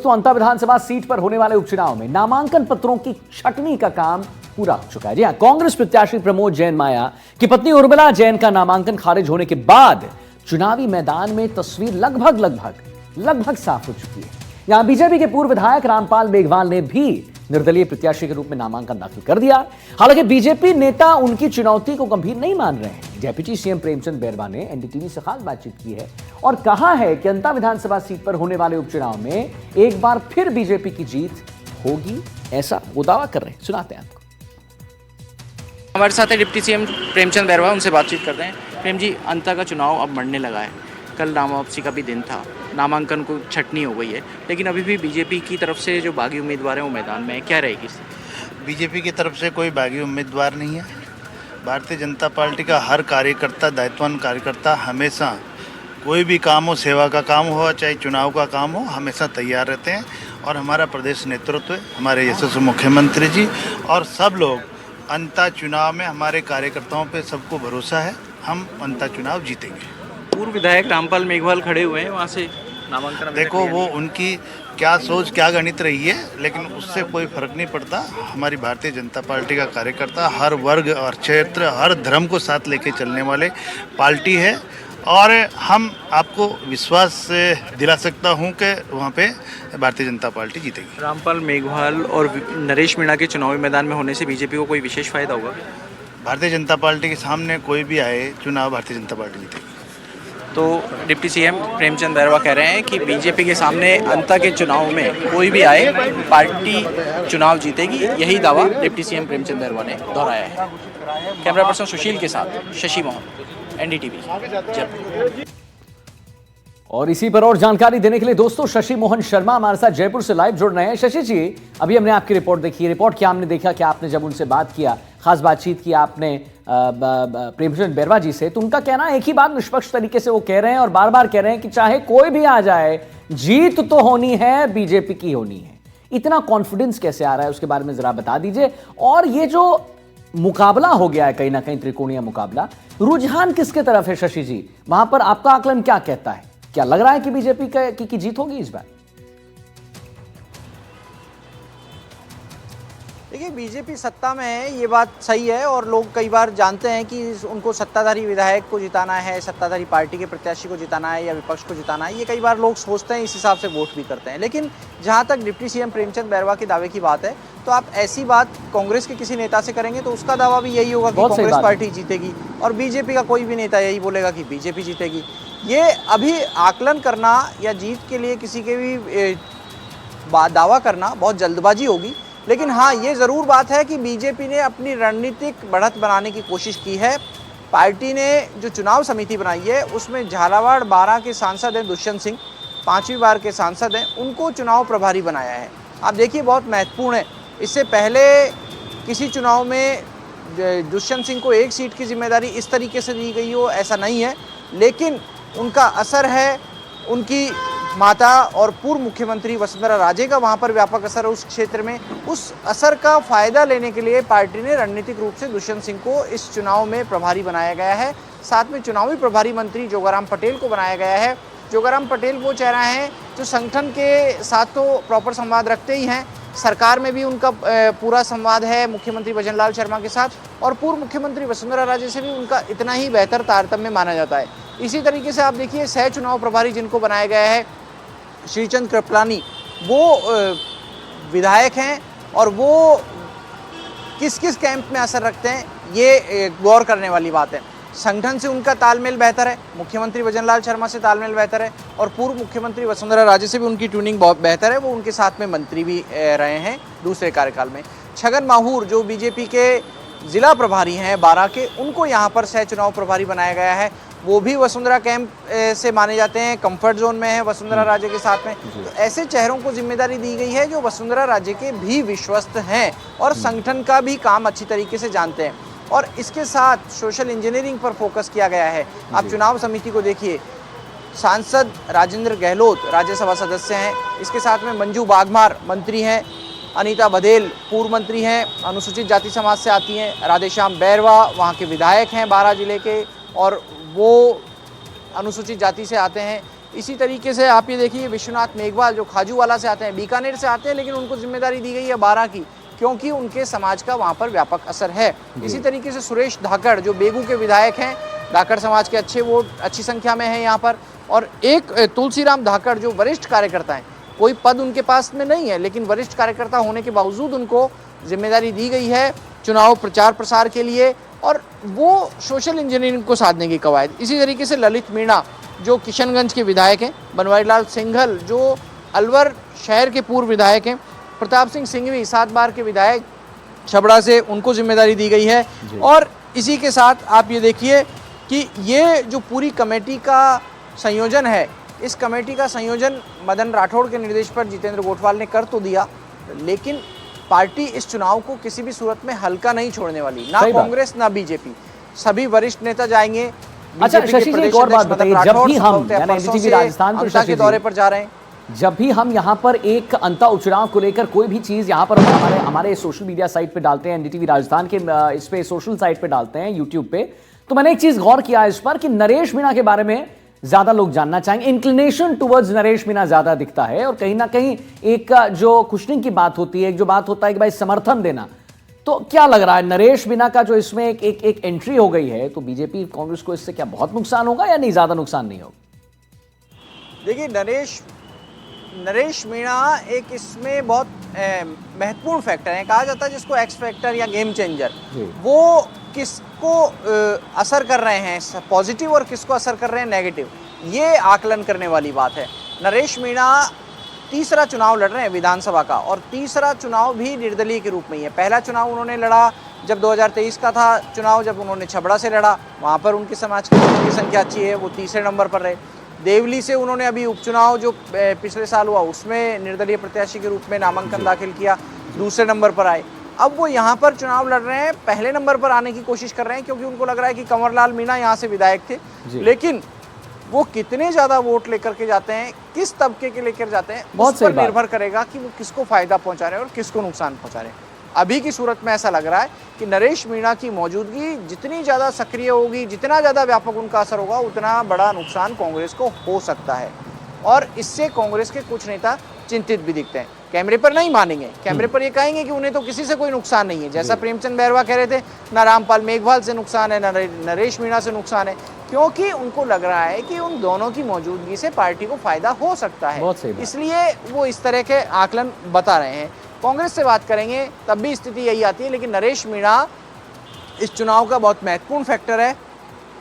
तो अंता विधानसभा सीट पर होने वाले उपचुनाव में नामांकन पत्रों की छटनी का काम पूरा हो चुका है। जी हां, कांग्रेस प्रत्याशी प्रमोद जैन माया की पत्नी उर्मिला जैन का नामांकन खारिज होने के बाद चुनावी मैदान में तस्वीर लगभग साफ हो चुकी है। यहां बीजेपी के पूर्व विधायक रामपाल मेघवाल ने भी निर्दलीय प्रत्याशी के रूप में नामांकन दाखिल कर दिया। हालांकि बीजेपी नेता उनकी चुनौती को गंभीर नहीं मान रहे हैं। डेप्यूटी सीएम प्रेमचंद बैरवा ने एनडीटीवी से खास बातचीत की है और कहा है कि अंता विधानसभा सीट पर होने वाले उपचुनाव में एक बार फिर बीजेपी की जीत होगी, ऐसा वो दावा कर रहे हैं। सुनाते हैं आपको। हमारे साथ है डिप्टी सीएम प्रेमचंद बैरवा, उनसे बातचीत करते हैं। प्रेम जी, अंता का चुनाव अब मरने लगा है, कल नाम वापसी का भी दिन था, नामांकन को छटनी हो गई है, लेकिन अभी भी बीजेपी की तरफ से जो बागी उम्मीदवार हैं वो मैदान में है, क्या रहेगी? बीजेपी की तरफ से कोई बागी उम्मीदवार नहीं है। भारतीय जनता पार्टी का हर कार्यकर्ता, दायित्ववान कार्यकर्ता हमेशा कोई भी काम हो, सेवा का काम हो चाहे चुनाव का काम हो, हमेशा तैयार रहते हैं। और हमारा प्रदेश नेतृत्व, हमारे यशस्वी मुख्यमंत्री जी और सब लोग अंता चुनाव में हमारे कार्यकर्ताओं पे सबको भरोसा है, हम अंता चुनाव जीतेंगे। पूर्व विधायक रामपाल मेघवाल खड़े हुए हैं, वहाँ से नामांकन देखो वो उनकी क्या सोच, क्या गणित रही है, लेकिन उससे कोई फर्क नहीं पड़ता। हमारी भारतीय जनता पार्टी का कार्यकर्ता हर वर्ग और क्षेत्र, हर धर्म को साथ लेके चलने वाले पार्टी है और हम आपको विश्वास से दिला सकता हूं कि वहां पे भारतीय जनता पार्टी जीतेगी। रामपाल मेघवाल और नरेश मीणा के चुनावी मैदान में होने से बीजेपी को कोई विशेष फायदा होगा? भारतीय जनता पार्टी के सामने कोई भी आए चुनाव, भारतीय जनता पार्टी जीतेगी। तो डिप्टी सीएम प्रेमचंद बैरवा कह रहे हैं कि बीजेपी के सामने अंता के चुनाव में कोई भी आए, पार्टी चुनाव जीतेगी, यही दावा डिप्टी सीएम प्रेमचंद बैरवा ने दोहराया है। कैमरा पर्सन सुशील के साथ शशि मोहन, एनडीटीवी जयपुर। और इसी पर और जानकारी देने के लिए दोस्तों शशि मोहन शर्मा हमारे साथ जयपुर से लाइव जुड़ रहे हैं। शशि जी, अभी हमने आपकी रिपोर्ट देखी, रिपोर्ट क्या हमने देखा कि आपने जब उनसे बात किया, खास बातचीत की आपने प्रेमचंद बैरवा जी से, तो उनका कहना एक ही बात निष्पक्ष तरीके से वो कह रहे हैं और बार बार कह रहे हैं कि चाहे कोई भी आ जाए, जीत तो होनी है, बीजेपी की होनी है। इतना कॉन्फिडेंस कैसे आ रहा है, उसके बारे में जरा बता दीजिए। और ये जो मुकाबला हो गया है, कहीं ना कहीं त्रिकोणीय मुकाबला, रुझान किसके तरफ है शशि जी? वहां पर आपका आकलन क्या कहता है? क्या लग रहा है कि बीजेपी की जीत होगी इस बार? देखिए, बीजेपी सत्ता में है, ये बात सही है और लोग कई बार जानते हैं कि उनको सत्ताधारी विधायक को जिताना है, सत्ताधारी पार्टी के प्रत्याशी को जिताना है या विपक्ष को जिताना है, ये कई बार लोग सोचते हैं, इस हिसाब से वोट भी करते हैं। लेकिन जहाँ तक डिप्टी सीएम प्रेमचंद बैरवा के दावे की बात है, तो आप ऐसी बात कांग्रेस के किसी नेता से करेंगे तो उसका दावा भी यही होगा कि कांग्रेस पार्टी जीतेगी, और बीजेपी का कोई भी नेता यही बोलेगा कि बीजेपी जीतेगी। ये अभी आकलन करना या जीत के लिए किसी के भी दावा करना बहुत जल्दबाजी होगी। लेकिन हाँ, ये ज़रूर बात है कि बीजेपी ने अपनी रणनीतिक बढ़त बनाने की कोशिश की है। पार्टी ने जो चुनाव समिति बनाई है उसमें झालावाड़ 12 के सांसद हैं, दुष्यंत सिंह 5वीं बार के सांसद हैं, उनको चुनाव प्रभारी बनाया है। आप देखिए, बहुत महत्वपूर्ण है। इससे पहले किसी चुनाव में दुष्यंत सिंह को एक सीट की जिम्मेदारी इस तरीके से दी गई हो, ऐसा नहीं है, लेकिन उनका असर है, उनकी माता और पूर्व मुख्यमंत्री वसुंधरा राजे का वहां पर व्यापक असर है उस क्षेत्र में। उस असर का फायदा लेने के लिए पार्टी ने रणनीतिक रूप से दुष्यंत सिंह को इस चुनाव में प्रभारी बनाया गया है। साथ में चुनावी प्रभारी मंत्री जोगाराम पटेल को बनाया गया है। जोगाराम पटेल वो चेहरा हैं जो संगठन के साथ तो प्रॉपर संवाद रखते ही हैं, सरकार में भी उनका पूरा संवाद है मुख्यमंत्री भजनलाल शर्मा के साथ, और पूर्व मुख्यमंत्री वसुंधरा राजे से भी उनका इतना ही बेहतर तारतम्य माना जाता है। इसी तरीके से आप देखिए, सह चुनाव प्रभारी जिनको बनाया गया है, श्रीचंद कृपलानी, वो विधायक हैं और वो किस किस कैंप में असर रखते हैं, ये गौर करने वाली बात है। संगठन से उनका तालमेल बेहतर है, मुख्यमंत्री भजनलाल शर्मा से तालमेल बेहतर है, और पूर्व मुख्यमंत्री वसुंधरा राजे से भी उनकी ट्यूनिंग बहुत बेहतर है, वो उनके साथ में मंत्री भी रहे हैं दूसरे कार्यकाल में। छगन माहूर जो बीजेपी के जिला प्रभारी हैं 12 के, उनको यहाँ पर सह चुनाव प्रभारी बनाया गया है। वो भी वसुंधरा कैंप से माने जाते हैं, कंफर्ट जोन में है वसुंधरा राजे के साथ में। तो ऐसे चेहरों को जिम्मेदारी दी गई है जो वसुंधरा राजे के भी विश्वस्त हैं और संगठन का भी काम अच्छी तरीके से जानते हैं। और इसके साथ सोशल इंजीनियरिंग पर फोकस किया गया है। आप चुनाव समिति को देखिए, सांसद राजेंद्र गहलोत राज्यसभा सदस्य हैं, इसके साथ में मंजू बागमार मंत्री हैं, अनीता बधेल पूर्व मंत्री हैं, अनुसूचित जाति समाज से आती हैं, राधेश्याम बैरवा वहाँ के विधायक हैं 12 जिले के और वो अनुसूचित जाति से आते हैं। इसी तरीके से आप ये देखिए विश्वनाथ मेघवाल जो खाजूवाला से आते हैं, बीकानेर से आते हैं, लेकिन उनको जिम्मेदारी दी गई है बारां की, क्योंकि उनके समाज का वहाँ पर व्यापक असर है। इसी तरीके से सुरेश धाकड़ जो बेगू के विधायक हैं, धाकड़ समाज के अच्छे वोट अच्छी संख्या में हैं यहाँ पर। और एक तुलसीराम धाकड़ जो वरिष्ठ कार्यकर्ता हैं, कोई पद उनके पास में नहीं है, लेकिन वरिष्ठ कार्यकर्ता होने के बावजूद उनको जिम्मेदारी दी गई है चुनाव प्रचार प्रसार के लिए, और वो सोशल इंजीनियरिंग को साधने की कवायद। इसी तरीके से ललित मीणा जो किशनगंज के विधायक हैं, बनवारी लाल सिंघल जो अलवर शहर के पूर्व विधायक हैं, प्रताप सिंह सिंघवी 7 बार के विधायक छबड़ा से, उनको जिम्मेदारी दी गई है। और इसी के साथ आप ये देखिए कि ये जो पूरी कमेटी का संयोजन है, इस कमेटी का संयोजन मदन राठौड़ के निर्देश पर जितेंद्र गोठवाल ने कर तो दिया, लेकिन पार्टी इस चुनाव को किसी भी सूरत में हल्का नहीं छोड़ने वाली, ना कांग्रेस ना बीजेपी, सभी वरिष्ठ नेता जाएंगे। अच्छा शशि जी, एक और बात बताइए, जब भी हम यानी एनडीटीवी राजस्थान पर शशि के दौरे पर जा रहे हैं, जब भी हम यहाँ पर एक अंता उपचुनाव को लेकर कोई भी चीज यहाँ पर हमारे सोशल मीडिया साइट पे डालते हैं, एनडीटीवी राजस्थान के इस पे सोशल साइट पे डालते हैं, यूट्यूब पे, तो मैंने एक चीज गौर किया इस पर कि नरेश मीणा के बारे में ज्यादा लोग जानना चाहेंगे। इंक्लिनेशन टुवर्ड्स नरेश मीणा ज्यादा दिखता है, और कहीं ना कहीं एक जो कुशनिंग की बात होती है, एक जो बात होता है कि भाई समर्थन देना, तो क्या लग रहा है नरेश मीणा का जो इसमें एक एंट्री हो गई है, तो बीजेपी कांग्रेस को इससे क्या बहुत नुकसान होगा या नहीं, ज्यादा नुकसान नहीं होगा? देखिए नरेश मीणा एक इसमें बहुत महत्वपूर्ण फैक्टर है, कहा जाता है जिसको एक्स फैक्टर या गेम चेंजर, वो किसको असर कर रहे हैं पॉजिटिव और किसको असर कर रहे हैं नेगेटिव, ये आकलन करने वाली बात है। नरेश मीणा तीसरा चुनाव लड़ रहे हैं विधानसभा का, और तीसरा चुनाव भी निर्दलीय के रूप में ही है। पहला चुनाव उन्होंने लड़ा जब 2023 का था चुनाव, जब उन्होंने छबड़ा से लड़ा, वहाँ पर उनके समाज की संख्या अच्छी है, वो तीसरे नंबर पर रहे। देवली से उन्होंने अभी उपचुनाव जो पिछले साल हुआ उसमें निर्दलीय प्रत्याशी के रूप में नामांकन दाखिल किया, दूसरे नंबर पर आए। अब वो यहाँ पर चुनाव लड़ रहे हैं, पहले नंबर पर आने की कोशिश कर रहे हैं, क्योंकि उनको लग रहा है कि कंवरलाल मीणा यहाँ से विधायक थे, लेकिन वो कितने ज्यादा वोट लेकर के जाते हैं, किस तबके के लेकर जाते हैं, उस पर निर्भर करेगा कि वो किसको फायदा पहुंचा रहे हैं और किसको नुकसान पहुंचा रहे हैं। अभी की सूरत में ऐसा लग रहा है कि नरेश मीणा की मौजूदगी जितनी ज़्यादा सक्रिय होगी, जितना ज़्यादा व्यापक उनका असर होगा, उतना बड़ा नुकसान कांग्रेस को हो सकता है, और इससे कांग्रेस के कुछ नेता चिंतित भी दिखते हैं। कैमरे पर नहीं मानेंगे, कैमरे पर ये कहेंगे कि उन्हें तो किसी से कोई नुकसान नहीं है, जैसा प्रेमचंद बैरवा कह रहे थे, ना रामपाल मेघवाल से नुकसान है, ना नरेश मीणा से नुकसान है, क्योंकि उनको लग रहा है कि उन दोनों की मौजूदगी से पार्टी को फायदा हो सकता है, इसलिए वो इस तरह के आकलन बता रहे हैं। कांग्रेस से बात करेंगे तब भी स्थिति यही आती है, लेकिन नरेश मीणा इस चुनाव का बहुत महत्वपूर्ण फैक्टर है,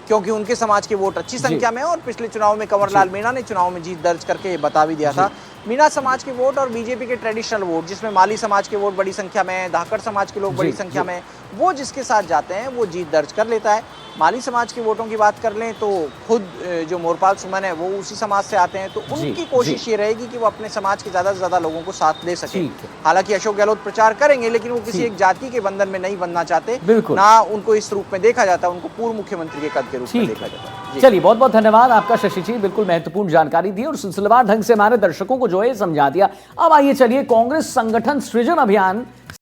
क्योंकि उनके समाज के वोट अच्छी संख्या में है, और पिछले चुनाव में कंवरलाल मीणा ने चुनाव में जीत दर्ज करके ये बता भी दिया था। मीणा समाज के वोट और बीजेपी के ट्रेडिशनल वोट, जिसमें माली समाज के वोट बड़ी संख्या में है, धाकड़ समाज के लोग बड़ी संख्या में, वो जिसके साथ जाते हैं वो जीत दर्ज कर लेता है। माली समाज के वोटों की बात कर लें तो खुद जो मोरपाल सुमन है वो उसी समाज से आते हैं, तो उनकी कोशिश ये रहेगी कि वो अपने समाज के ज़्यादा से ज़्यादा लोगों को साथ दे सके। हालांकि अशोक गहलोत प्रचार करेंगे, लेकिन वो किसी एक जाति के बंधन में नहीं बनना चाहते, ना उनको इस रूप में देखा जाता, उनको पूर्व मुख्यमंत्री के कद के रूप में देखा जाता। चलिए, बहुत बहुत धन्यवाद आपका शशि जी, बिल्कुल महत्वपूर्ण जानकारी दी और सिलसिलेवार ढंग से हमारे दर्शकों को जो है समझा दिया। अब आइए चलिए, कांग्रेस संगठन सृजन अभियान